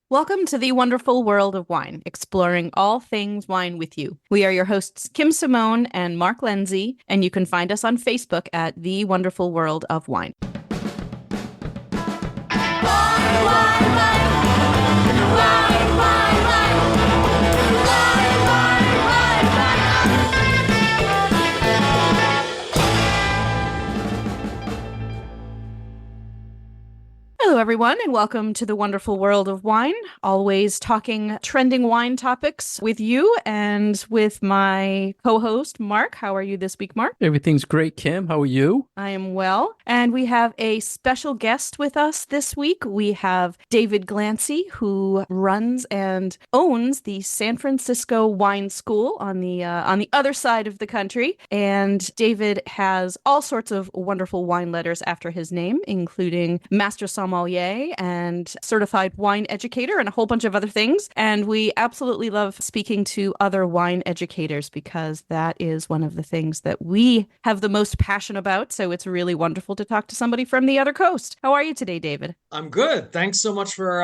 Welcome to the wonderful world of wine, exploring all things wine with you. We are your hosts, Kim Simone and Mark Lindsay, and you can find us on Facebook at The Wonderful World of Wine. Hello, everyone, and welcome to the wonderful world of wine. Always talking trending wine topics with you and with my co-host, Mark. How are you this week, Mark? Everything's great, Kim. How are you? I am well. And we have a special guest with us this week. We have David Glancy, who runs and owns the San Francisco Wine School on the other side of the country. And David has all sorts of wonderful wine letters after his name, including Master Sommelier and Certified Wine Educator and a whole bunch of other things. And we absolutely love speaking to other wine educators because that is one of the things that we have the most passion about. So it's really wonderful to talk to somebody from the other coast. How are you today, David? I'm good. Thanks so much for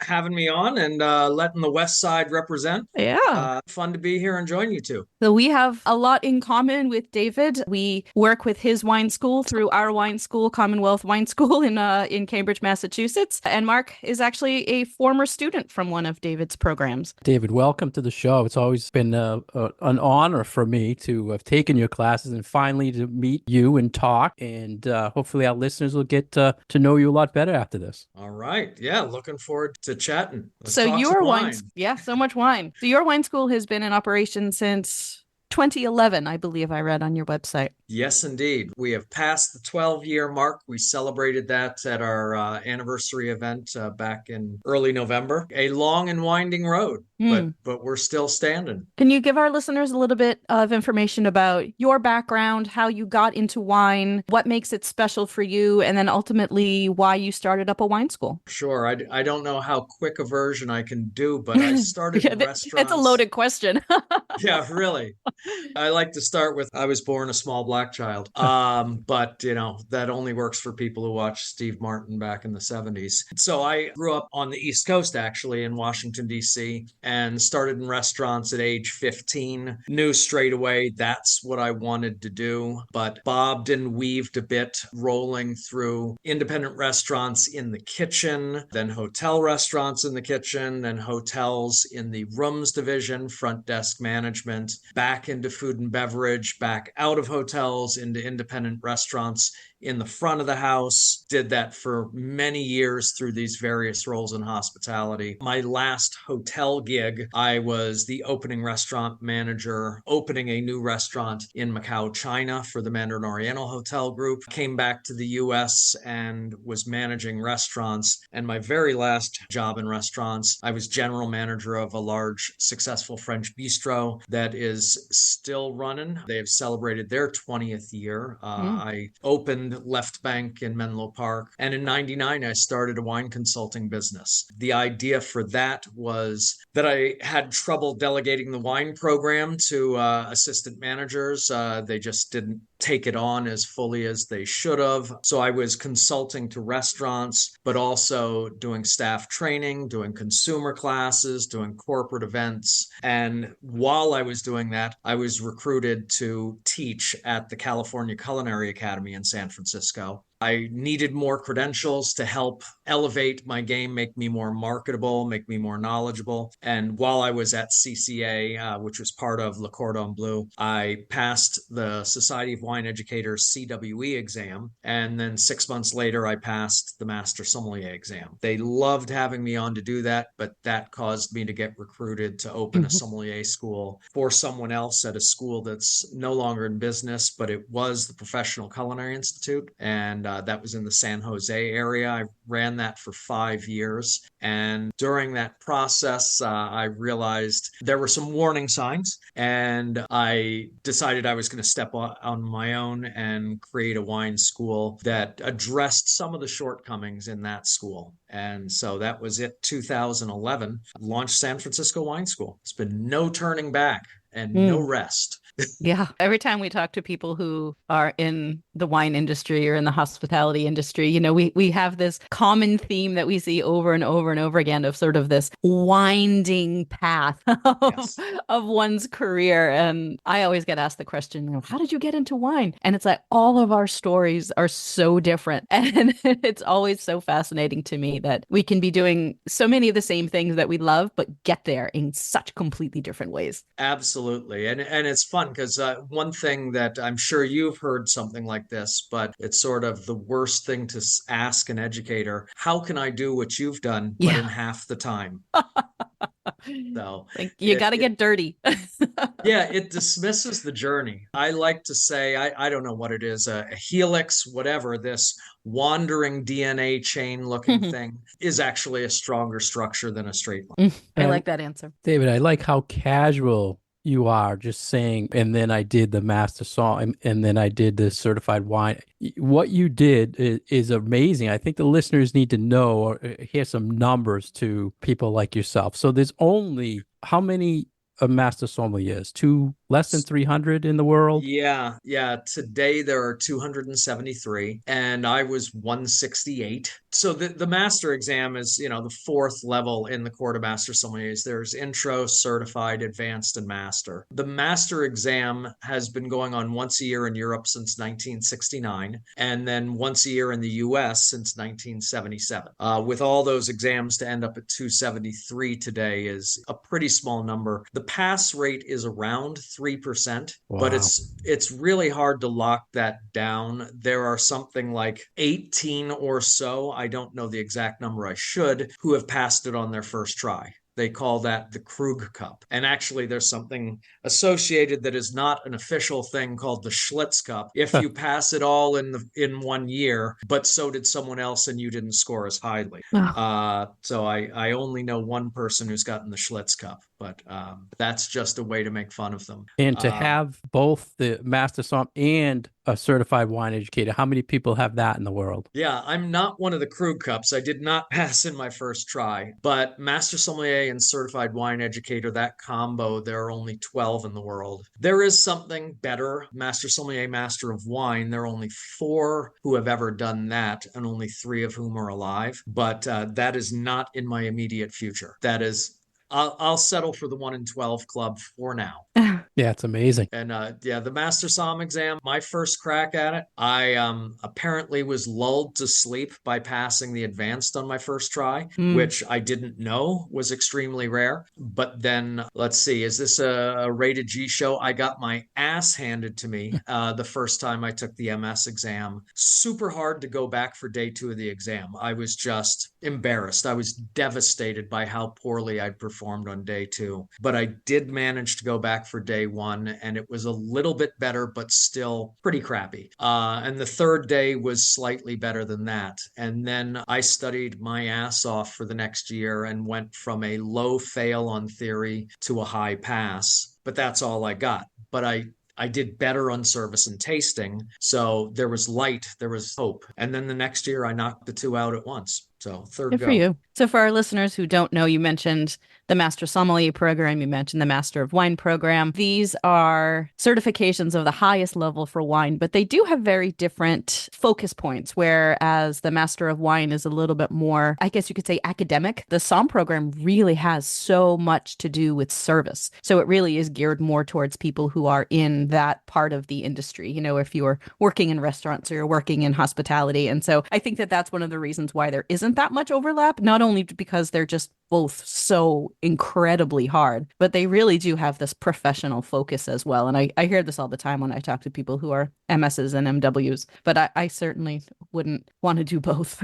having me on and letting the West Side represent. Yeah. Fun to be here and join you two. So we have a lot in common with David. We work with his wine school through our wine school, Commonwealth Wine School in Cambridge, Massachusetts. And Mark is actually a former student from one of David's programs. David, welcome to the show. It's always been an honor for me to have taken your classes and finally to meet you and talk. And hopefully our listeners will get to know you a lot better after this. All right. Yeah, looking forward to chatting. Let's So talk your some wine, yeah, so much wine. So your wine school has been in operation since 2011, I believe I read on your website. Yes, indeed. We have passed the 12-year mark. We celebrated that at our anniversary event back in early November. A long and winding road, but we're still standing. Can you give our listeners a little bit of information about your background, how you got into wine, what makes it special for you, and then ultimately why you started up a wine school? Sure. I don't know how quick a version I can do, but I started in restaurants. It's a loaded question. Yeah, really. I like to start with I was born a small black child. But that only works for people who watched Steve Martin back in the 70s. So I grew up on the East Coast, actually, in Washington, D.C., and started in restaurants at age 15. Knew straight away that's what I wanted to do, but bobbed and weaved a bit, rolling through independent restaurants in the kitchen, then hotel restaurants in the kitchen, then hotels in the rooms division, front desk management, back into food and beverage, back out of hotels into independent restaurants in the front of the house. Did that for many years through these various roles in hospitality. My last hotel gig, I was the opening restaurant manager, opening a new restaurant in Macau, China for the Mandarin Oriental Hotel Group. Came back to the US and was managing restaurants. And my very last job in restaurants, I was general manager of a large successful French bistro that is still running. They have celebrated their 20th year. I opened Left Bank in Menlo Park. And in 99, I started a wine consulting business. The idea for that was that I had trouble delegating the wine program to assistant managers. They just didn't take it on as fully as they should have. So I was consulting to restaurants, but also doing staff training, doing consumer classes, doing corporate events. And while I was doing that, I was recruited to teach at the California Culinary Academy in San Francisco. I needed more credentials to help elevate my game, make me more marketable, make me more knowledgeable. And while I was at CCA, which was part of Le Cordon Bleu, I passed the Society of Wine Educators CWE exam. And then 6 months later, I passed the Master Sommelier exam. They loved having me on to do that, but that caused me to get recruited to open a sommelier school for someone else at a school that's no longer in business, but it was the Professional Culinary Institute. And that was in the San Jose area. I ran that for 5 years. And during that process, I realized there were some warning signs. And I decided I was going to step on my own and create a wine school that addressed some of the shortcomings in that school. And so that was it, 2011. Launched San Francisco Wine School. It's been no turning back. and no rest. Yeah. Every time we talk to people who are in the wine industry or in the hospitality industry, we have this common theme that we see over and over and over again of sort of this winding path Yes. of one's career. And I always get asked the question, how did you get into wine? And it's like all of our stories are so different. And it's always so fascinating to me that we can be doing so many of the same things that we love, but get there in such completely different ways. Absolutely. And it's fun because one thing that I'm sure you've heard something like this, but it's sort of the worst thing to ask an educator, how can I do what you've done, but Yeah. in half the time? So Like you it, got to it get dirty. yeah, it dismisses the journey. I like to say, I don't know what it is, a helix, whatever, this wandering DNA chain looking thing is actually a stronger structure than a straight line. I And like that answer. David, I like how casual you are just saying, and then I did the Master Somm, and then I did the Certified Wine. What you did is amazing. I think the listeners need to know or hear some numbers to people like yourself. So there's only how many Master Sommeliers? Two, less than 300 in the world? Yeah. Today there are 273, and I was 168. So the master exam is, the fourth level in the Court of Master Sommeliers. There's intro, certified, advanced, and master. The master exam has been going on once a year in Europe since 1969, and then once a year in the US since 1977. With all those exams to end up at 273 today is a pretty small number. The pass rate is around 3%. But Wow. it's really hard to lock that down. There are something like 18 or so, I don't know the exact number, I should, who have passed it on their first try. They call that the Krug Cup. And actually, there's something associated that is not an official thing called the Schlitz Cup. If you pass it all in 1 year, but so did someone else and you didn't score as highly. Wow. So I only know one person who's gotten the Schlitz Cup, but that's just a way to make fun of them. And to have both the Master Somm and a certified wine educator, how many people have that in the world? Yeah, I'm not one of the Krug Cups. I did not pass in my first try, but Master Sommelier and Certified Wine Educator, that combo, there are only 12 in the world. There is something better, Master Sommelier, Master of Wine. There are only 4 who have ever done that, and only 3 of whom are alive. But that is not in my immediate future. That is, I'll settle for the 1 in 12 club for now. Yeah, it's amazing. And the Master Somm exam, my first crack at it, I apparently was lulled to sleep by passing the advanced on my first try, which I didn't know was extremely rare. But then, let's see, is this a rated G show? I got my ass handed to me the first time I took the MS exam. Super hard to go back for day 2 of the exam. I was just embarrassed. I was devastated by how poorly I'd performed on day 2. But I did manage to go back for day 1, and it was a little bit better, but still pretty crappy. And the third day was slightly better than that. And then I studied my ass off for the next year and went from a low fail on theory to a high pass. But that's all I got. But I did better on service and tasting. So there was light, there was hope. And then the next year I knocked the 2 out at once. So third Good for go. you. So for our listeners who don't know, you mentioned the Master Sommelier program, you mentioned the Master of Wine program. These are certifications of the highest level for wine, but they do have very different focus points, whereas the Master of Wine is a little bit more, I guess you could say, academic. The Somm program really has so much to do with service. So it really is geared more towards people who are in that part of the industry, if you're working in restaurants or you're working in hospitality. And so I think that that's one of the reasons why there isn't that much overlap, not only because they're just both so incredibly hard, but they really do have this professional focus as well. And I hear this all the time when I talk to people who are MSs and MWs, but I certainly wouldn't want to do both.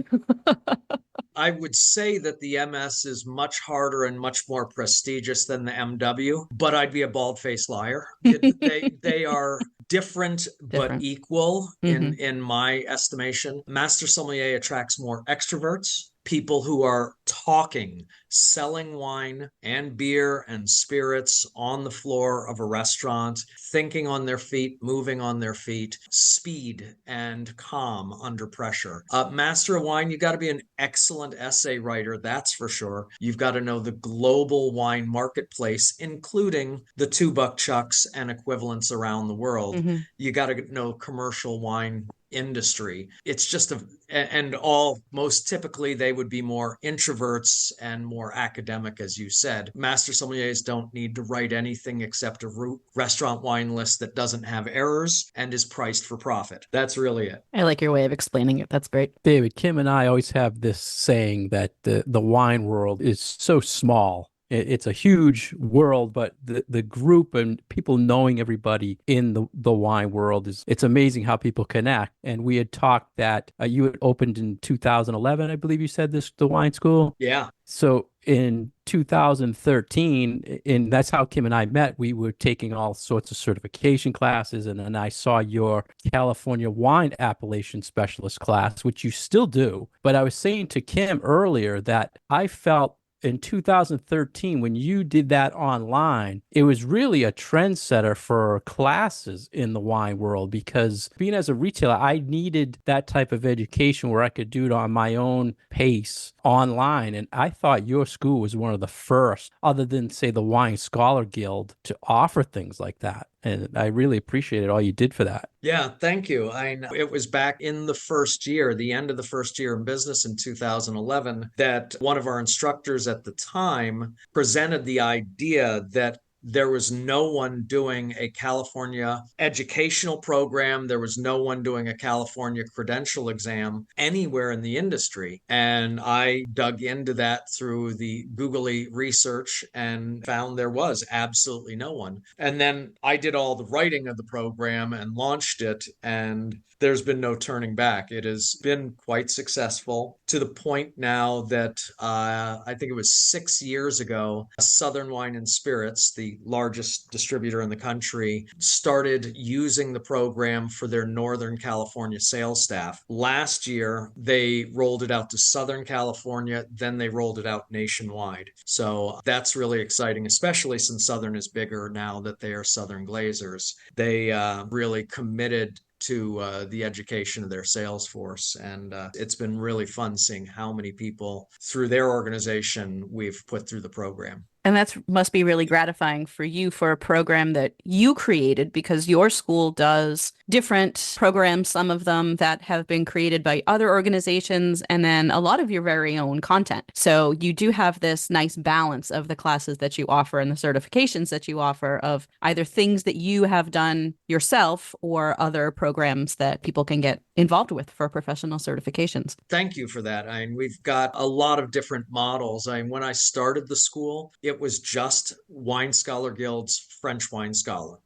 I would say that the MS is much harder and much more prestigious than the MW, but I'd be a bald-faced liar. They are different but equal in my estimation. Master Sommelier attracts more extroverts people who are talking, selling wine and beer and spirits on the floor of a restaurant, thinking on their feet, moving on their feet, speed and calm under pressure. Master of Wine, you got to be an excellent essay writer, that's for sure. You've got to know the global wine marketplace, including the $2 chucks and equivalents around the world. Mm-hmm. You got to know commercial wine industry. It's just and all most typically they would be more introverts and more academic, as you said. Master sommeliers don't need to write anything except a restaurant wine list that doesn't have errors and is priced for profit. That's really it. I like your way of explaining it. That's great. David, Kim and I always have this saying that the wine world is so small. It's a huge world, but the group and people knowing everybody in the wine world it's amazing how people connect. And we had talked that you had opened in 2011, I believe you said the wine school. Yeah. So in 2013, and that's how Kim and I met, we were taking all sorts of certification classes, and then I saw your California Wine Appellation Specialist class, which you still do. But I was saying to Kim earlier that I felt in 2013, when you did that online, it was really a trendsetter for classes in the wine world, because being as a retailer, I needed that type of education where I could do it on my own pace online. And I thought your school was one of the first, other than, say, the Wine Scholar Guild, to offer things like that. And I really appreciated all you did for that. Yeah, thank you. I know it was back in the first year, the end of the first year in business in 2011, that one of our instructors at the time presented the idea that there was no one doing a California educational program. There was no one doing a California credential exam anywhere in the industry. And I dug into that through the googly research and found there was absolutely no one. And then I did all the writing of the program and launched it. And there's been no turning back. It has been quite successful, to the point now that I think it was 6 years ago, Southern Wine and Spirits, the largest distributor in the country, started using the program for their Northern California sales staff. Last year, they rolled it out to Southern California, then they rolled it out nationwide. So that's really exciting, especially since Southern is bigger now that they are Southern Glazers. They really committed to the education of their sales force. And it's been really fun seeing how many people through their organization we've put through the program. And that must be really gratifying for you, for a program that you created, because your school does different programs, some of them that have been created by other organizations, and then a lot of your very own content. So you do have this nice balance of the classes that you offer and the certifications that you offer, of either things that you have done yourself or other programs that people can get involved with for professional certifications. Thank you for that. We've got a lot of different models. When I started the school, it was just Wine Scholar Guild's French Wine Scholar.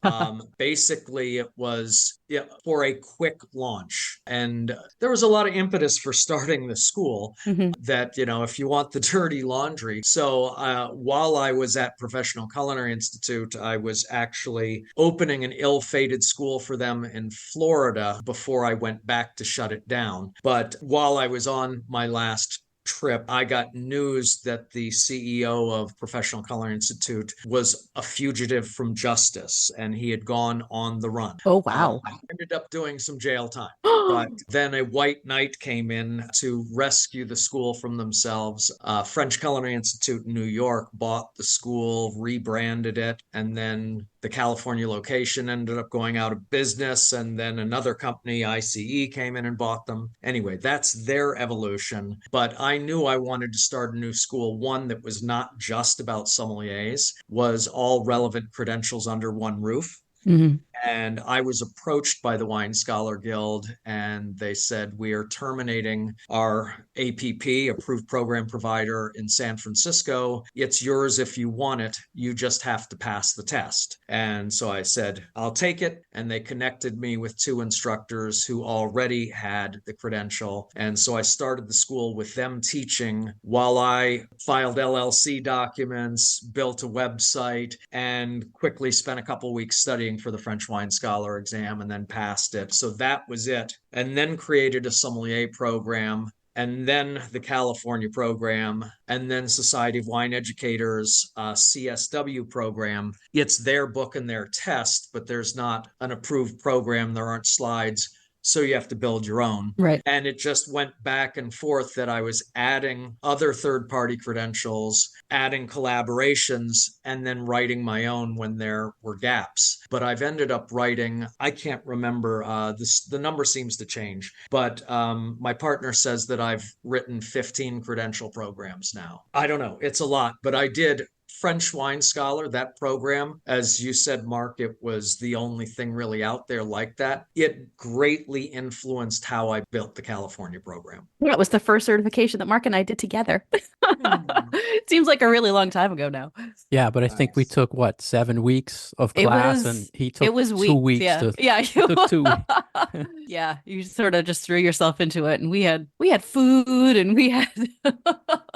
Basically, it was for a quick launch. And there was a lot of impetus for starting the school that, if you want the dirty laundry. So while I was at Professional Culinary Institute, I was actually opening an ill-fated school for them in Florida before I went back to shut it down. But while I was on my last trip, I got news that the CEO of Professional Culinary Institute was a fugitive from justice, and he had gone on the run. Oh, wow. Ended up doing some jail time. But then a white knight came in to rescue the school from themselves. French Culinary Institute in New York bought the school, rebranded it, and then the California location ended up going out of business, and then another company, ICE, came in and bought them. Anyway, that's their evolution. But I knew I wanted to start a new school, one that was not just about sommeliers, was all relevant credentials under one roof. Mm-hmm. And I was approached by the Wine Scholar Guild, and they said, we are terminating our APP, approved program provider in San Francisco. It's yours if you want it. You just have to pass the test. And so I said, I'll take it. And they connected me with two instructors who already had the credential. And so I started the school with them teaching while I filed LLC documents, built a website, and quickly spent a couple weeks studying for the French Wine Scholar exam, and then passed it. So that was it. And then created a sommelier program. and then the California program, and then Society of Wine Educators, CSW program. It's their book and their test, but there's not an approved program. There aren't slides. So you have to build your own. Right. And it just went back and forth that I was adding other third party credentials, adding collaborations, and then writing my own when there were gaps. But I've ended up writing, I can't remember, the number seems to change, but my partner says that I've written 15 credential programs now. I don't know, it's a lot, but I did French Wine Scholar, that program, as you said, Mark, it was the only thing really out there like that. It greatly influenced how I built the California program. That was the first certification that Mark and I did together. It seems like a really long time ago now. Yeah, but I think we Nice. took what, 7 weeks of It class, and was he it took was 2 weeks yeah. to Yeah. took 2 weeks. Yeah, you sort of just threw yourself into it, and we had food, and we had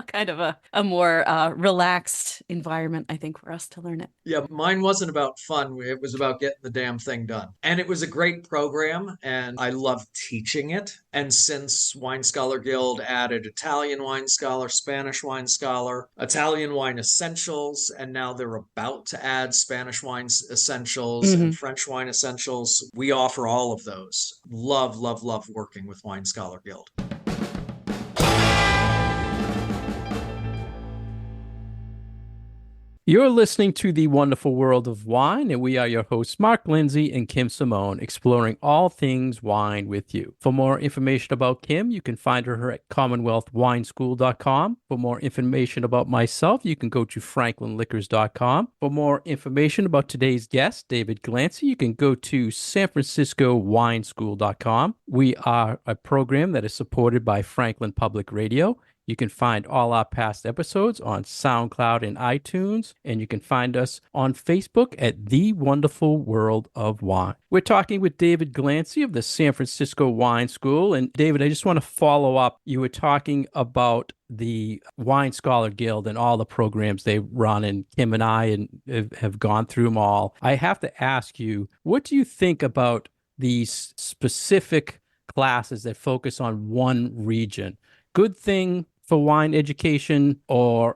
kind of a more relaxed environment, I think, for us to learn it. Yeah, mine wasn't about fun. It was about getting the damn thing done. And it was a great program, and I loved teaching it. And since Wine Scholar Guild added Italian Wine Scholar, Spanish Wine Scholar, Italian Wine Essentials, and now they're about to add Spanish Wine Essentials and Mhm. French Wine Essentials, we offer all of those. Love, love, love working with Wine Scholar Guild. You're listening to The Wonderful World of Wine, and we are your hosts, Mark Lindsay and Kim Simone, exploring all things wine with you. For more information about Kim, you can find her at commonwealthwineschool.com. For more information about myself, you can go to franklinliquors.com. For more information about today's guest, David Glancy, you can go to sanfranciscowineschool.com. We are a program that is supported by Franklin Public Radio. You can find all our past episodes on SoundCloud and iTunes, and you can find us on Facebook at The Wonderful World of Wine. We're talking with David Glancy of the San Francisco Wine School. And David, I just want to follow up. You were talking about the Wine Scholar Guild and all the programs they run, and Kim and I have gone through them all. I have to ask you, what do you think about these specific classes that focus on one region? Good thing for wine education, or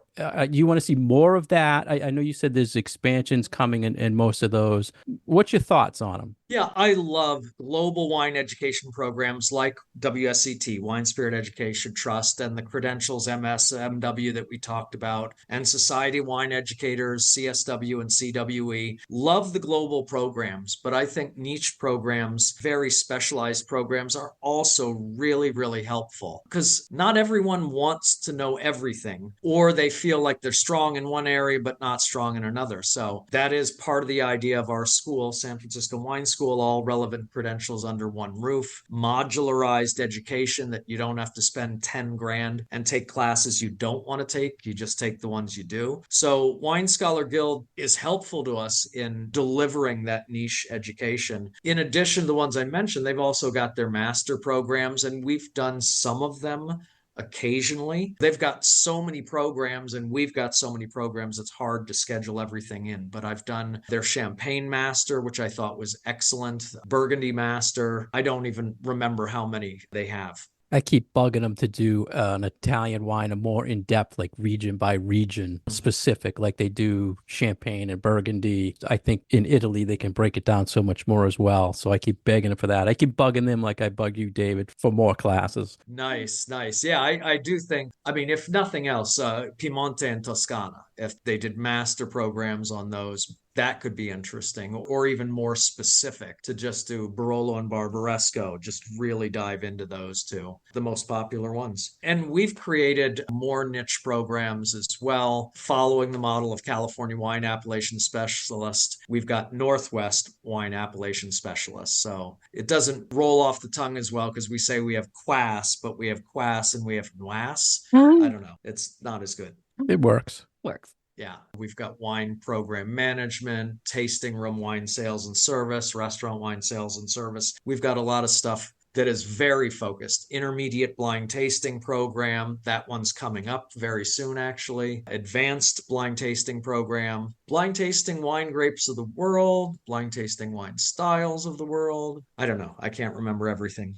you want to see more of that? I know you said there's expansions coming in most of those. What's your thoughts on them? Yeah, I love global wine education programs like WSET, Wine Spirit Education Trust, and the Credentials MSMW that we talked about, and Society Wine Educators, CSW and CWE. Love the global programs, but I think niche programs, very specialized programs, are also really, really helpful because not everyone wants to know everything, or they feel like they're strong in one area but not strong in another. So that is part of the idea of our school, San Francisco Wine School, all relevant credentials under one roof, modularized education that you don't have to spend 10 grand and take classes you don't want to take. You just take the ones you do. So Wine Scholar Guild is helpful to us in delivering that niche education. In addition to the ones I mentioned, they've also got their master programs, and we've done some of them occasionally. They've got so many programs, and we've got so many programs, it's hard to schedule everything in. But I've done their Champagne Master, which I thought was excellent, Burgundy Master. I don't even remember how many they have. I keep bugging them to do an Italian wine, a more in-depth, like region by region specific, like they do Champagne and Burgundy. I think in Italy, they can break it down so much more as well. So I keep begging them for that. I keep bugging them like I bug you, David, for more classes. Nice, nice. Yeah, I do think, I mean, if nothing else, Piemonte and Toscana, if they did master programs on those, that could be interesting, or even more specific to just do Barolo and Barbaresco, just really dive into those two, the most popular ones. And we've created more niche programs as well, following the model of California Wine Appellation Specialist. We've got Northwest Wine Appellation Specialist. So it doesn't roll off the tongue as well because we say we have QAS, but we have QAS and we have NWAS. I don't know. It's not as good. It works. Works. Yeah, we've got wine program management, tasting room wine sales and service, restaurant wine sales and service. We've got a lot of stuff that is very focused. Intermediate blind tasting program. That one's coming up very soon, actually. Advanced blind tasting program. Blind tasting wine grapes of the world. Blind tasting wine styles of the world. I don't know. I can't remember everything.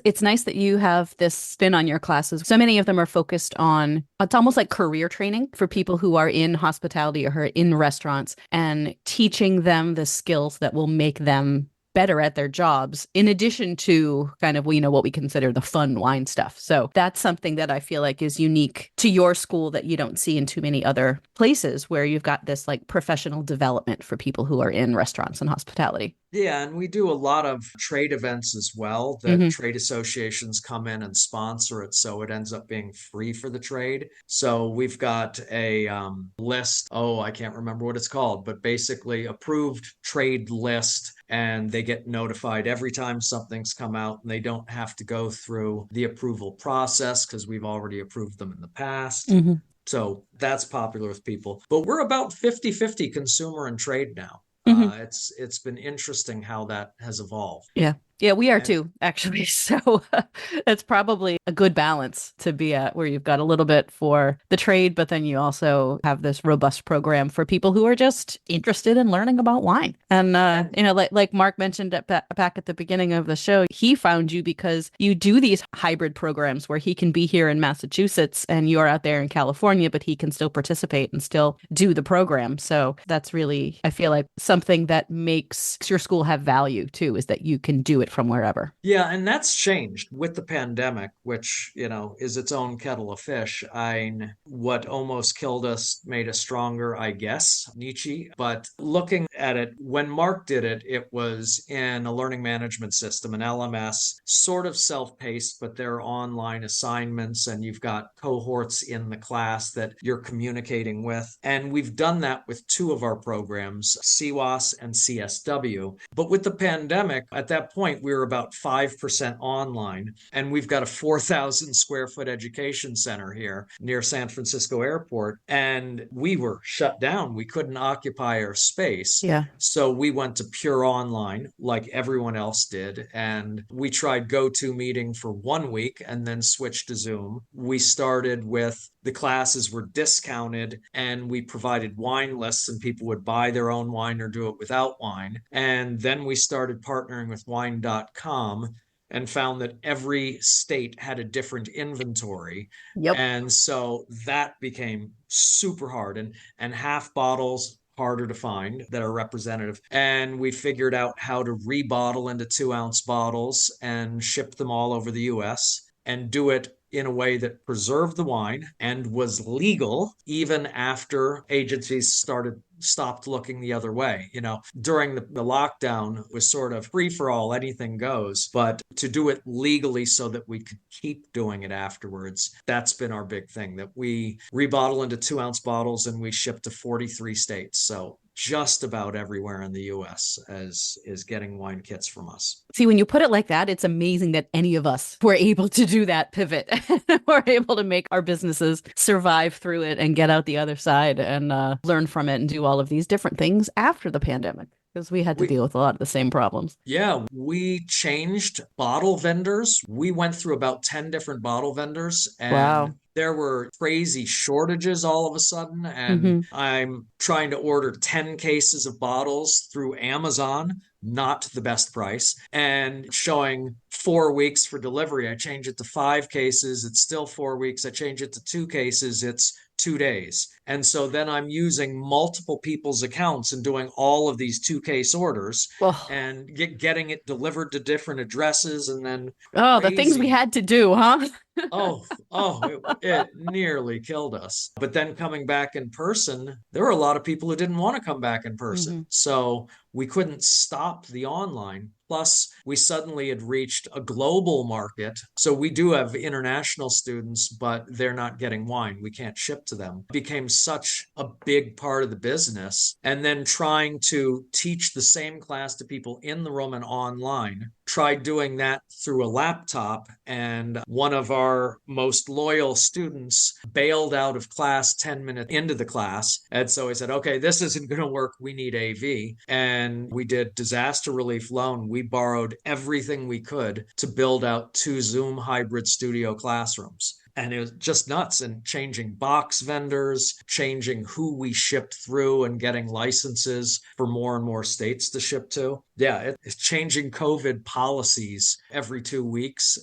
It's nice that you have this spin on your classes. So many of them are focused on, it's almost like career training for people who are in hospitality or who are in restaurants, and teaching them the skills that will make them better at their jobs, in addition to kind of, what we consider the fun wine stuff. So that's something that I feel like is unique to your school that you don't see in too many other places, where you've got this like professional development for people who are in restaurants and hospitality. Yeah, and we do a lot of trade events as well that trade associations come in and sponsor it. So it ends up being free for the trade. So we've got a list. Oh, I can't remember what it's called, but basically approved trade list. And they get notified every time something's come out, and they don't have to go through the approval process because we've already approved them in the past. So that's popular with people. But we're about 50-50 consumer and trade now. It's been interesting how that has evolved. Yeah. Yeah, we are too, actually. So it's probably a good balance to be at, where you've got a little bit for the trade, but then you also have this robust program for people who are just interested in learning about wine. And, like Mark mentioned back at the beginning of the show, he found you because you do these hybrid programs where he can be here in Massachusetts and you're out there in California, but he can still participate and still do the program. So that's really, I feel like, something that makes your school have value too, is that you can do it from wherever. Yeah, and that's changed with the pandemic, which, is its own kettle of fish. What almost killed us made us stronger, I guess, Nietzsche. But looking at it, when Mark did it, it was in a learning management system, an LMS, sort of self-paced, but they're online assignments, and you've got cohorts in the class that you're communicating with. And we've done that with two of our programs, CWAS and CSW. But with the pandemic, at that point, we were about 5% online, and we've got a 4,000 square foot education center here near San Francisco Airport, and we were shut down. We couldn't occupy our space. Yeah. So we went to pure online like everyone else did, and we tried GoToMeeting for 1 week and then switched to Zoom. We started with the classes were discounted, and we provided wine lists, and people would buy their own wine or do it without wine. And then we started partnering with Wine.com and found that every state had a different inventory. Yep. And so that became super hard, and half bottles harder to find that are representative. And we figured out how to rebottle into 2-ounce bottles and ship them all over the US and do it in a way that preserved the wine and was legal even after agencies stopped looking the other way. During the lockdown, it was sort of free for all, anything goes, but to do it legally so that we could keep doing it afterwards, that's been our big thing, that we rebottle into 2-ounce bottles and we ship to 43 states. So just about everywhere in the US is getting wine kits from us. See, when you put it like that, it's amazing that any of us were able to do that pivot. We're able to make our businesses survive through it and get out the other side and learn from it and do all of these different things after the pandemic, because we had to deal with a lot of the same problems. Yeah, we changed bottle vendors. We went through about 10 different bottle vendors, and wow. There were crazy shortages all of a sudden, and I'm trying to order 10 cases of bottles through Amazon, not the best price, and showing 4 weeks for delivery. I change it to 5 cases, it's still 4 weeks. I change it to 2 cases, it's 2 days. And so then I'm using multiple people's accounts and doing all of these 2-case orders and getting it delivered to different addresses, and then the things we had to do, huh? it nearly killed us. But then coming back in person, there were a lot of people who didn't want to come back in person. So we couldn't stop the online. Plus, we suddenly had reached a global market. So we do have international students, but they're not getting wine. We can't ship to them. It became such a big part of the business. And then trying to teach the same class to people in the room and online. Tried doing that through a laptop, and one of our most loyal students bailed out of class 10 minutes into the class. And so he said, okay, this isn't going to work. We need AV. And we did disaster relief loan. We borrowed everything we could to build out 2 Zoom hybrid studio classrooms. And it was just nuts, and changing box vendors, changing who we shipped through, and getting licenses for more and more states to ship to. Yeah, it's changing COVID policies every 2 weeks.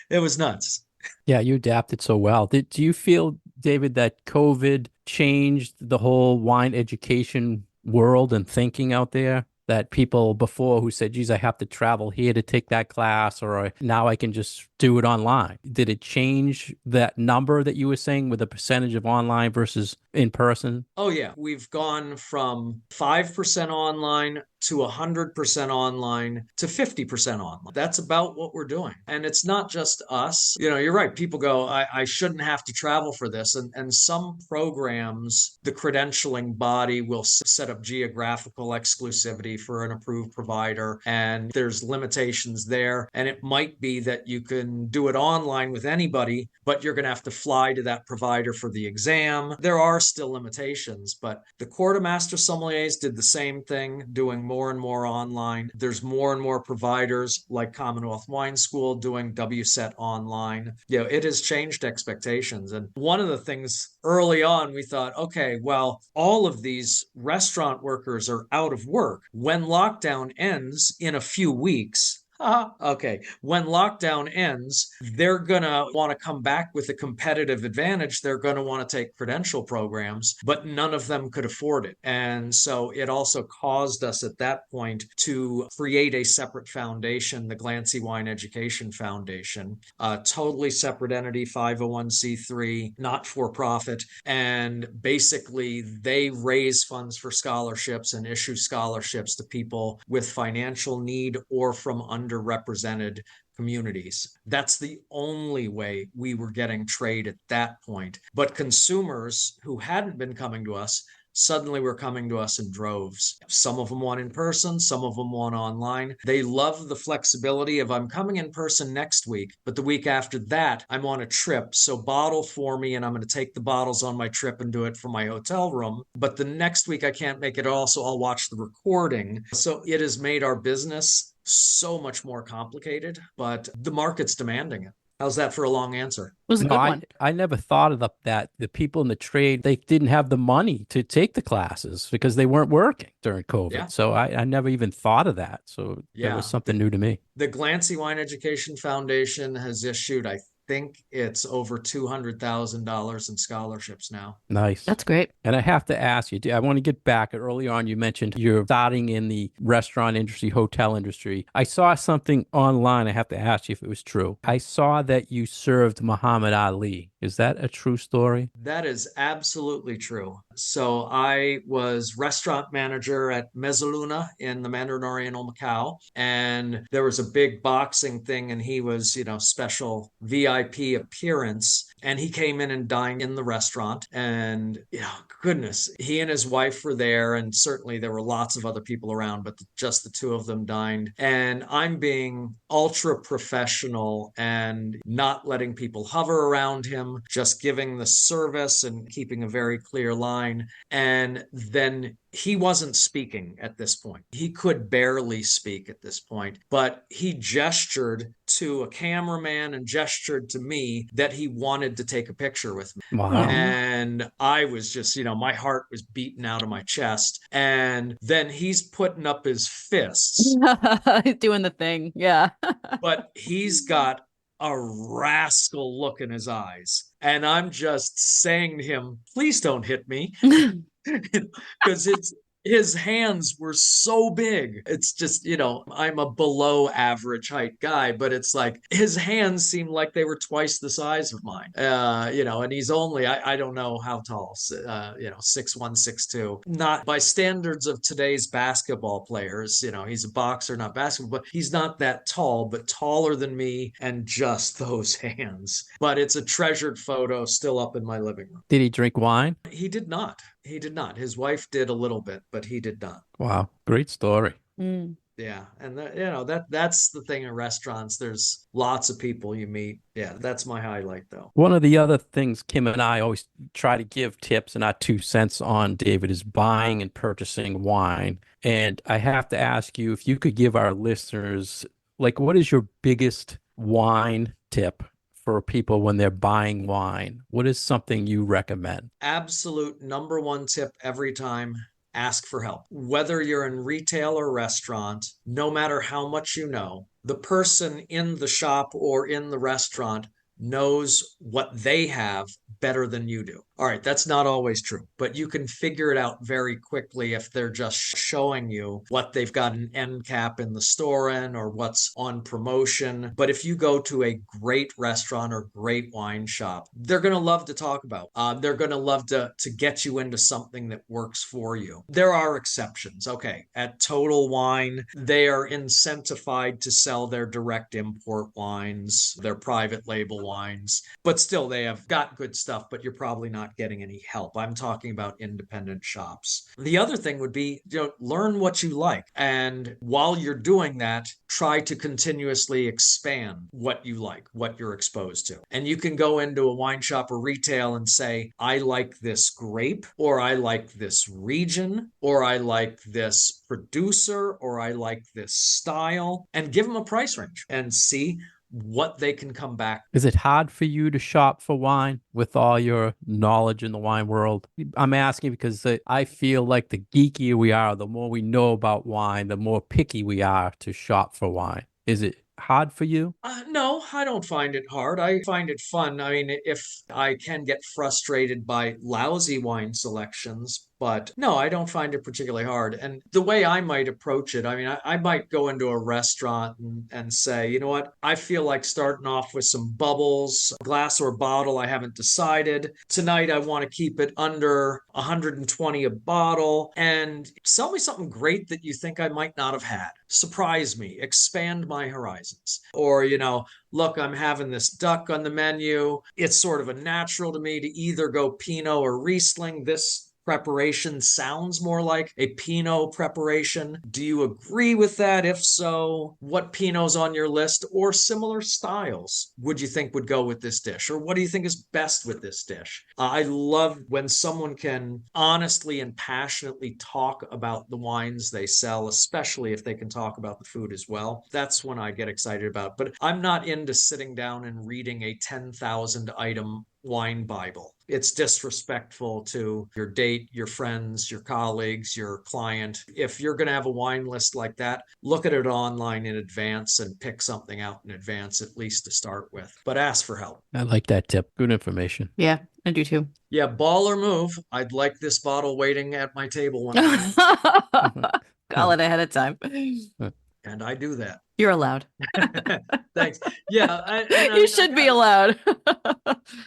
It was nuts. Yeah, you adapted so well. Do you feel, David, that COVID changed the whole wine education world and thinking out there? That people before who said, geez, I have to travel here to take that class, or now I can just do it online. Did it change that number that you were saying with the percentage of online versus in person? Oh, yeah. We've gone from 5% online to 100% online to 50% online. That's about what we're doing. And it's not just us. You're right. People go, I shouldn't have to travel for this. And some programs, the credentialing body will set up geographical exclusivity for an approved provider. And there's limitations there. And it might be that you can do it online with anybody, but you're going to have to fly to that provider for the exam. There are still limitations, but the Court of Master Sommeliers did the same thing, doing more and more online. There's more and more providers like Commonwealth Wine School doing WSET online. It has changed expectations. And one of the things early on, we thought, okay, well, all of these restaurant workers are out of work. When lockdown ends in a few weeks, okay. When lockdown ends, they're going to want to come back with a competitive advantage. They're going to want to take credential programs, but none of them could afford it. And so it also caused us at that point to create a separate foundation, the Glancy Wine Education Foundation, a totally separate entity, 501c3, not for profit. And basically, they raise funds for scholarships and issue scholarships to people with financial need or from underrepresented communities. That's the only way we were getting trade at that point. But consumers who hadn't been coming to us suddenly were coming to us in droves. Some of them want in person, some of them want online. They love the flexibility of, I'm coming in person next week, but the week after that, I'm on a trip. So bottle for me, and I'm going to take the bottles on my trip and do it from my hotel room. But the next week I can't make it also. I'll watch the recording. So it has made our business so much more complicated, but the market's demanding it. How's that for a long answer? It was a No, good I, one. I never thought of that. The people in the trade, they didn't have the money to take the classes because they weren't working during COVID. Yeah. So I never even thought of that. So that was Yeah. something new to me. The Glancy Wine Education Foundation has issued, I think it's over $200,000 in scholarships now. Nice. That's great. And I have to ask you, I want to get back. Early on, you mentioned you're starting in the restaurant industry, hotel industry. I saw something online. I have to ask you if it was true. I saw that you served Muhammad Ali. Is that a true story? That is absolutely true. So I was restaurant manager at Mezzaluna in the Mandarin Oriental Macau, and there was a big boxing thing, and he was, special VIP appearance. And he came in and dined in the restaurant. And, goodness, he and his wife were there. And certainly there were lots of other people around, but just the two of them dined. And I'm being ultra professional and not letting people hover around him, just giving the service and keeping a very clear line. And then he wasn't speaking at this point. He could barely speak at this point, but he gestured to a cameraman and gestured to me that he wanted to take a picture with me. Wow. And I was just, my heart was beating out of my chest. And then he's putting up his fists, Doing the thing. Yeah. but he's got a rascal look in his eyes. And I'm just saying to him, please don't hit me. Because his hands were so big. It's just, I'm a below average height guy, but it's like his hands seemed like they were twice the size of mine. And he's only, I don't know how tall, 6'1", 6'2". Not by standards of today's basketball players, he's a boxer, not basketball, but he's not that tall, but taller than me and just those hands. But it's a treasured photo still up in my living room. Did he drink wine? He did not. He did not. His wife did a little bit, but he did not. Wow, great story. Mm. Yeah, and that's the thing in restaurants. There's lots of people you meet. Yeah, that's my highlight though. One of the other things Kim and I always try to give tips and our 2 cents on, David, is buying and purchasing wine. And I have to ask you if you could give our listeners, like, what is your biggest wine tip for people when they're buying wine? What is something you recommend? Absolute number one tip every time: ask for help. Whether you're in retail or restaurant, no matter how much you know, the person in the shop or in the restaurant knows what they have better than you do. All right, that's not always true, but you can figure it out very quickly if they're just showing you what they've got an end cap in the store in or what's on promotion. But if you go to a great restaurant or great wine shop, they're going to love to talk about. They're going to love to get you into something that works for you. There are exceptions. Okay, at Total Wine, they are incentivized to sell their direct import wines, their private label wines, but still they have got good stuff, but you're probably not getting any help. I'm talking about independent shops. The other thing would be, learn what you like. And while you're doing that, try to continuously expand what you like, what you're exposed to. And you can go into a wine shop or retail and say, I like this grape, or I like this region, or I like this producer, or I like this style, and give them a price range and see what they can come back. Is it hard for you to shop for wine with all your knowledge in the wine world? I'm asking because I feel like the geekier we are, the more we know about wine, the more picky we are to shop for wine. Is it hard for you? No, I don't find it hard. I find it fun. I mean, if I can get frustrated by lousy wine selections, but no, I don't find it particularly hard. And the way I might approach it, I mean, I might go into a restaurant and say, you know what, I feel like starting off with some bubbles, glass or bottle, I haven't decided. Tonight, I want to keep it under 120 a bottle, and sell me something great that you think I might not have had. Surprise me, expand my horizons. Or, look, I'm having this duck on the menu. It's sort of a natural to me to either go Pinot or Riesling. This preparation sounds more like a Pinot preparation. Do you agree with that? If so, what Pinots on your list or similar styles would you think would go with this dish? Or what do you think is best with this dish? I love when someone can honestly and passionately talk about the wines they sell, especially if they can talk about the food as well. That's when I get excited about. But I'm not into sitting down and reading a 10,000 item wine Bible. It's disrespectful to your date, your friends, your colleagues, your client. If you're going to have a wine list like that, look at it online in advance and pick something out in advance, at least to start with. But ask for help. I like that tip. Good information. Yeah, I do too. Yeah, ball or move. I'd like this bottle waiting at my table when Call it ahead of time. and I do that. You're allowed. Thanks. Yeah, You should be allowed.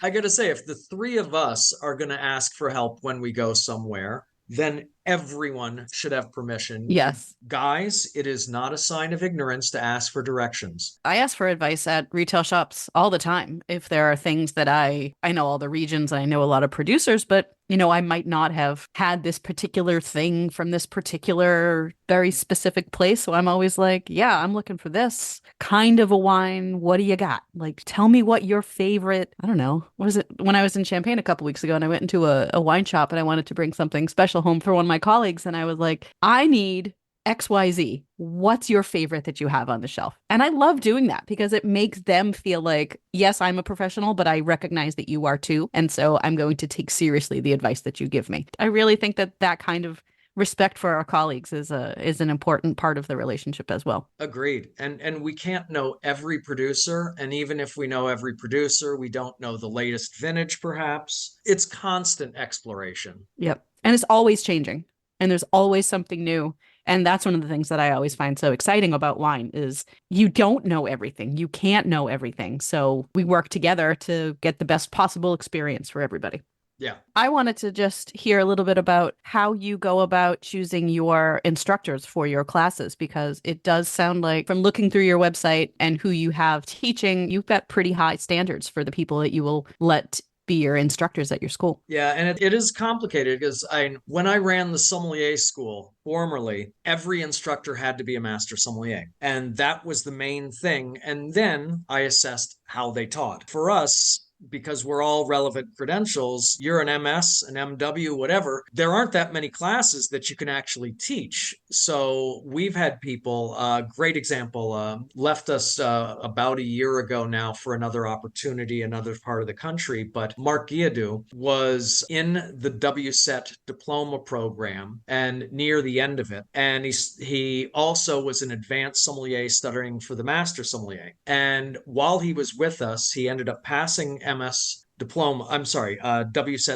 I got to say, if the three of us are going to ask for help when we go somewhere, then everyone should have permission. Yes. Guys, it is not a sign of ignorance to ask for directions. I ask for advice at retail shops all the time. If there are things that I know all the regions and I know a lot of producers, but I might not have had this particular thing from this particular very specific place. So I'm always like, yeah, I'm looking for this kind of a wine. What do you got? Like, tell me what your favorite, I don't know. What is it? When I was in Champaign a couple weeks ago and I went into a wine shop and I wanted to bring something special home for one of my colleagues. And I was like, I need XYZ. What's your favorite that you have on the shelf? And I love doing that because it makes them feel like, yes, I'm a professional, but I recognize that you are too. And so I'm going to take seriously the advice that you give me. I really think that kind of respect for our colleagues is an important part of the relationship as well. Agreed. And we can't know every producer. And even if we know every producer, we don't know the latest vintage, perhaps. It's constant exploration. Yep. And it's always changing. and there's always something new. And that's one of the things that I always find so exciting about wine is you don't know everything. You can't know everything. So we work together to get the best possible experience for everybody. Yeah. I wanted to just hear a little bit about how you go about choosing your instructors for your classes, because it does sound like from looking through your website and who you have teaching, you've got pretty high standards for the people that you will let be your instructors at your school. Yeah, and it is complicated because when I ran the sommelier school formerly, every instructor had to be a master sommelier, and that was the main thing. And then I assessed how they taught. For us, because we're all relevant credentials, you're an MS, an MW, whatever, there aren't that many classes that you can actually teach. So we've had people, great example, left us about a year ago now for another opportunity, another part of the country. But Mark Guiadou was in the WSET diploma program and near the end of it. And he also was an advanced sommelier studying for the Master Sommelier. And while he was with us, he ended up passing WSET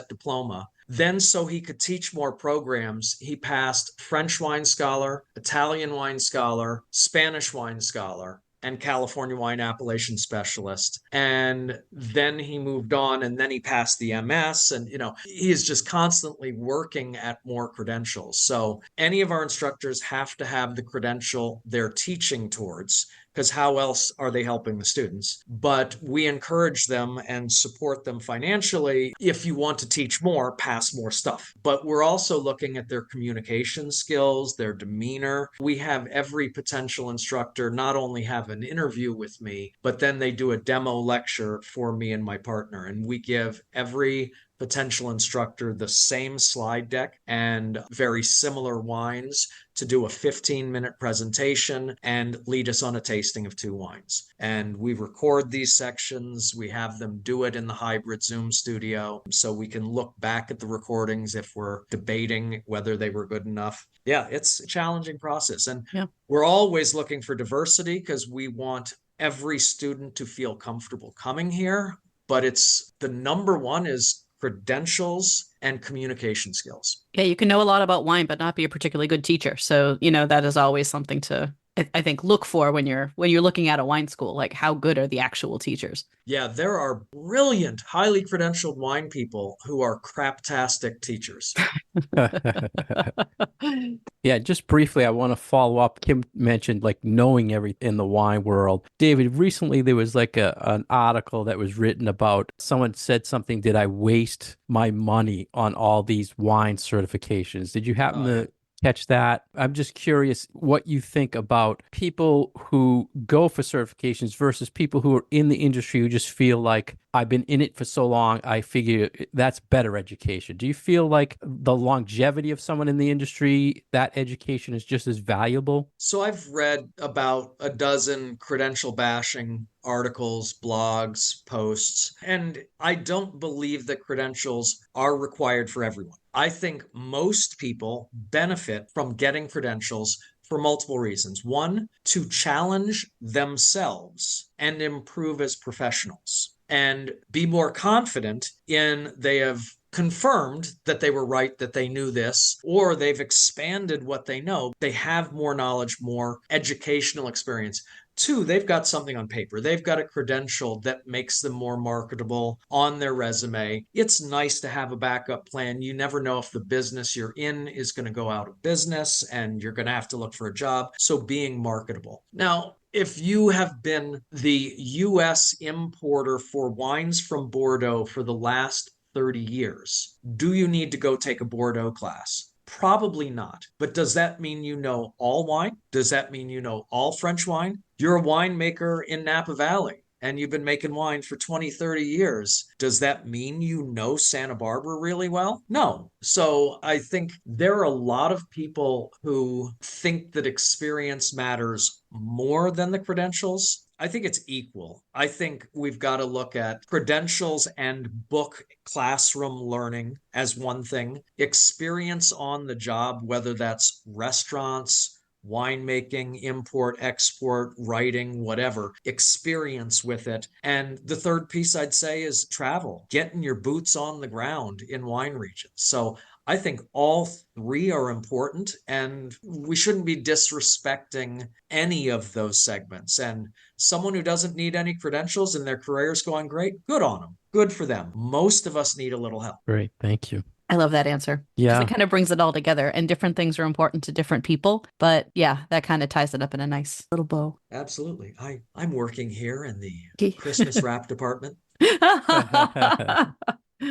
diploma. Then, so he could teach more programs, he passed French Wine Scholar, Italian Wine Scholar, Spanish Wine Scholar, and California Wine Appellation Specialist. And then he moved on, and then he passed the MS. And, he is just constantly working at more credentials. So any of our instructors have to have the credential they're teaching towards, because how else are they helping the students? But we encourage them and support them financially. If you want to teach more, pass more stuff. But we're also looking at their communication skills, their demeanor. We have every potential instructor not only have an interview with me, but then they do a demo lecture for me and my partner. And we give every potential instructor the same slide deck and very similar wines to do a 15-minute presentation and lead us on a tasting of 2 wines. And we record these sections. We have them do it in the hybrid Zoom studio so we can look back at the recordings if we're debating whether they were good enough. Yeah, it's a challenging process. And we're always looking for diversity because we want every student to feel comfortable coming here. But it's the number one is credentials and communication skills. Yeah, you can know a lot about wine, but not be a particularly good teacher. So, that is always something to, I think, look for when you're looking at a wine school, like how good are the actual teachers? Yeah, there are brilliant, highly credentialed wine people who are craptastic teachers. Yeah, just briefly, I want to follow up. Kim mentioned like knowing everything in the wine world. David, recently there was like an article that was written about someone said something, did I waste my money on all these wine certifications? Did you happen to catch that? I'm just curious what you think about people who go for certifications versus people who are in the industry who just feel like I've been in it for so long, I figure that's better education. Do you feel like the longevity of someone in the industry, that education is just as valuable? So I've read about a dozen credential bashing articles, blogs, posts, and I don't believe that credentials are required for everyone. I think most people benefit from getting credentials for multiple reasons. One, to challenge themselves and improve as professionals and be more confident in they have confirmed that they were right, that they knew this, or they've expanded what they know. They have more knowledge, more educational experience. Two, they've got something on paper. They've got a credential that makes them more marketable on their resume. It's nice to have a backup plan. You never know if the business you're in is going to go out of business and you're going to have to look for a job. So being marketable. Now, if you have been the US importer for wines from Bordeaux for the last 30 years, do you need to go take a Bordeaux class? Probably not. But does that mean you know all wine? Does that mean you know all French wine? You're a winemaker in Napa Valley and you've been making wine for 20, 30 years. Does that mean you know Santa Barbara really well? No. So I think there are a lot of people who think that experience matters more than the credentials. I think it's equal. I think we've got to look at credentials and book classroom learning as one thing, experience on the job, whether that's restaurants, winemaking, import, export, writing, whatever, experience with it. And the third piece I'd say is travel, getting your boots on the ground in wine regions. So I think all three are important, and we shouldn't be disrespecting any of those segments. And someone who doesn't need any credentials and their career is going great, good on them. Good for them. Most of us need a little help. Great. Thank you. I love that answer because Yeah. it kind of brings it all together, and different things are important to different people. But yeah, that kind of ties it up in a nice little bow. Absolutely. I'm working here in the Christmas wrap department.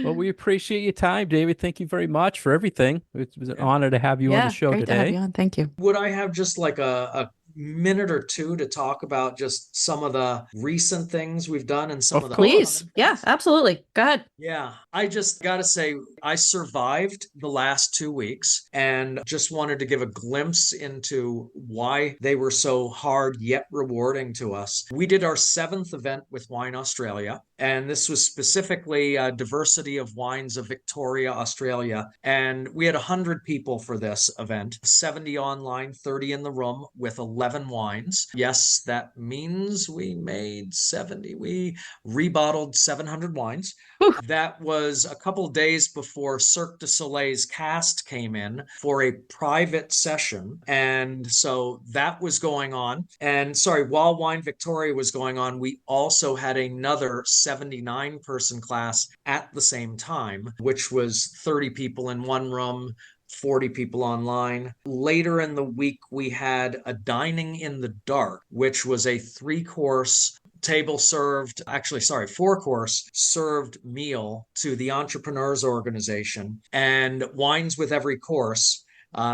Well, we appreciate your time, David. Thank you very much for everything. It was an Yeah. honor to have you on the show great to have today. you on. Thank you. Would I have just like a minute or two to talk about just some of the recent things we've done and some Of of the Please. upcoming Yeah, things? absolutely. Go ahead. Yeah, I just got to say, I survived the last 2 weeks and just wanted to give a glimpse into why they were so hard yet rewarding to us. We did our 7th event with Wine Australia, and this was specifically Diversity of Wines of Victoria, Australia. And we had 100 people for this event, 70 online, 30 in the room with 11 wines. Yes, that means we made 70. We rebottled 700 wines. That was a couple days before Cirque du Soleil's cast came in for a private session. And so that was going on. And sorry, while Wine Victoria was going on, we also had another 79-person class at the same time, which was 30 people in one room, 40 people online. Later in the week, we had a dining in the dark, which was a 3-course table served, actually, sorry, 4-course served meal to the Entrepreneurs Organization and wines with every course.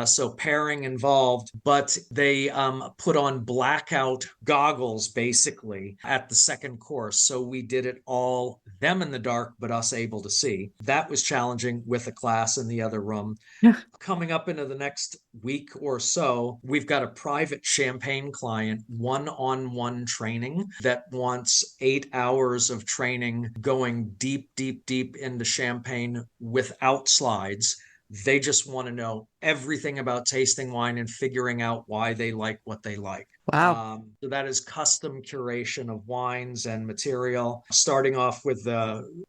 So pairing involved, but they put on blackout goggles basically at the second course. So we did it all, them in the dark, but us able to see. That was challenging with a class in the other room. Coming up into the next week or so, we've got a private champagne client, one-on-one training that wants 8 hours of training going deep, deep, deep into champagne without slides. They just want to know everything about tasting wine and figuring out why they like what they like. Wow. So that is custom curation of wines and material, starting off with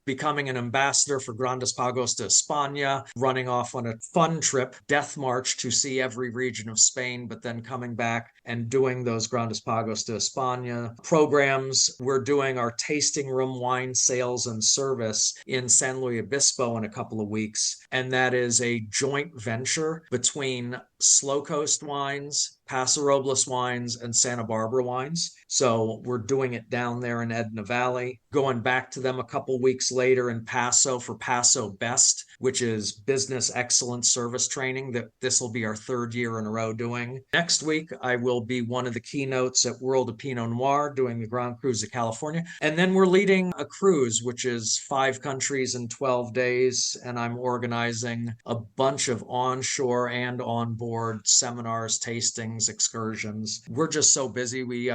becoming an ambassador for Grandes Pagos de España, running off on a fun trip, Death March to see every region of Spain, but then coming back and doing those Grandes Pagos de España programs. We're doing our tasting room wine sales and service in San Luis Obispo in a couple of weeks. And that is a joint venture between Slow Coast Wines, Paso Robles Wines, and Santa Barbara Wines. So we're doing it down there in Edna Valley, going back to them a couple weeks later in Paso for Paso Best, which is business excellence service training that this will be our 3rd year in a row doing. Next week, I will be one of the keynotes at World of Pinot Noir doing the Grand Cruise of California. And then we're leading a cruise, which is 5 countries in 12 days. And I'm organizing a bunch of onshore and onboard seminars, tastings, excursions. We're just so busy, we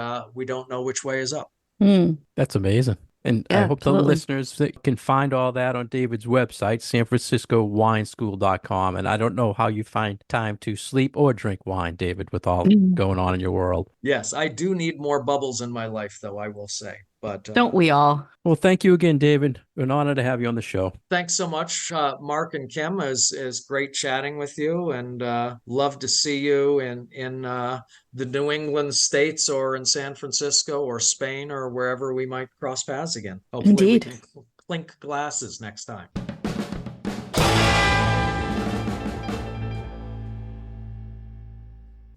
don't know which way is up. That's amazing. And I Yeah, hope absolutely. the listeners can find all that on David's website, sanfranciscowineschool.com. And I don't know how you find time to sleep or drink wine, David, with all going on in your world. Yes, I do need more bubbles in my life, though, I will say. But Don't we all? Well, thank you again, David. An honor to have you on the show. Thanks so much, Mark and Kim. Is great chatting with you, and love to see you in the New England states or in San Francisco or Spain or wherever we might cross paths again. Hopefully, we Indeed. can clink glasses next time.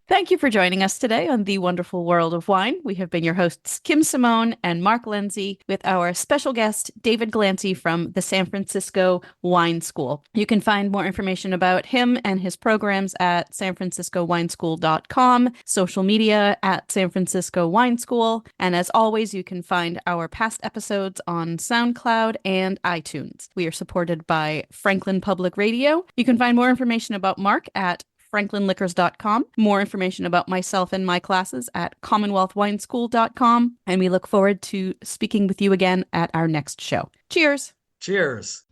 Thank you for joining us today on The Wonderful World of Wine. We have been your hosts, Kim Simone and Mark Lindsay, with our special guest, David Glancy from the San Francisco Wine School. You can find more information about him and his programs at sanfranciscowineschool.com, social media at San Francisco Wine School, and as always, you can find our past episodes on SoundCloud and iTunes. We are supported by Franklin Public Radio. You can find more information about Mark at franklinliquors.com, more information about myself and my classes at commonwealthwineschool.com, and we look forward to speaking with you again at our next show. Cheers! Cheers!